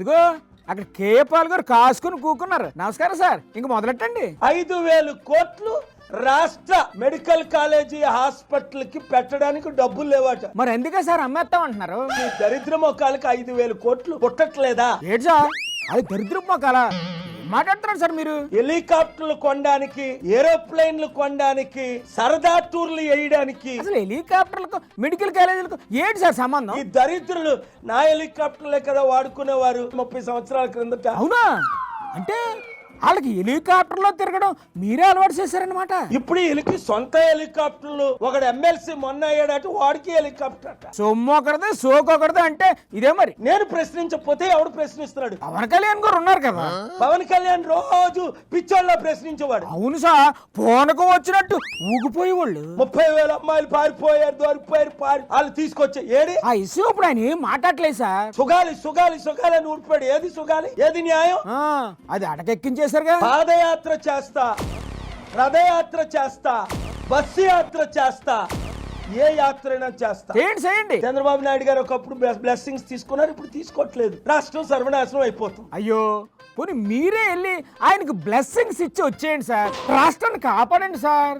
ఇదిగో అక్కడ కేపాల్ గారు కాసుకుని కూకున్నారు. నమస్కారం సార్, ఇంక మొదలెట్టండి. 5,000 కోట్లు రాష్ట్ర మెడికల్ కాలేజీ హాస్పిటల్ కి పెట్టడానికి డబ్బులు లేవాట. మరి ఎందుకే సార్ అమ్మేస్తాం అంటున్నారు? ఈ దరిద్ర మొక్కలకి 5,000 కోట్లు పుట్టట్లేదా? ఏంటి సార్ అది దరిద్రం మొక్కలా మాట్లాడుతున్నారు సార్ మీరు? హెలికాప్టర్లు కొనడానికి, ఏరోప్లేన్లు కొనడానికి, సరదా టూర్లు వేయడానికి. అసలు హెలికాప్టర్లకు మెడికల్ కాలేజీలకు ఏంటి సార్ సంబంధం? ఈ దరిద్రులు నా హెలికాప్టర్లే కదా వాడుకునేవారు 30 సంవత్సరాల క్రిందట. అవునా? అంటే వాళ్ళకి హెలికాప్టర్లో తిరగడం మీరే అలవాటు చేశారనమాట. ఇప్పుడు వీళ్ళకి సొంత హెలికాప్టర్లు. ఒకడు ఎమ్మెల్సీ మొన్న అయ్యాడట, వాడికి హెలికాప్టర్ అట. సొమ్ము ఒకరిది సోకు ఒకరిది అంటే ఇదే మరి. నేను ప్రశ్నించకపోతే ఎవడు ప్రశ్నిస్తున్నాడు? పవన్ కళ్యాణ్ గారు ఉన్నారు కదా. పవన్ కళ్యాణ్ రోజు పిచ్చోళ్ళ ప్రశ్నించేవాడు. అవును సార్, పూనకం వచ్చినట్టు ఊగిపోయి వాళ్ళు 30,000 అమ్మాయిలు పారిపోయారు, దొరికిపోయారు, వాళ్ళు తీసుకొచ్చే ఏడి ఆ ఇష్యూ ఇప్పుడు ఆయన ఏం మాట్లాడలేదు సార్. సుగాలి సుగాలి సుగాలి అని ఊడిపోయాడు. ఏది సుగాలి, ఏది న్యాయం? అది అటకెక్కించేశారుగా. పాదయాత్ర చేస్తా, రథయాత్ర చేస్తా, బస్సు యాత్ర చేస్తా, ఏ యాత్ర అయినా చేస్తా. చేయండి. చంద్రబాబు నాయుడు గారు ఒకప్పుడు బ్లెస్సింగ్స్ తీసుకున్నారు, ఇప్పుడు తీసుకోవట్లేదు. రాష్ట్రం సర్వనాశనం అయిపోతుంది. అయ్యో పోనీ మీరే వెళ్ళి ఆయనకు బ్లెస్సింగ్స్ ఇచ్చి వచ్చేయండి సార్, రాష్ట్రాన్ని కాపాడండి సార్.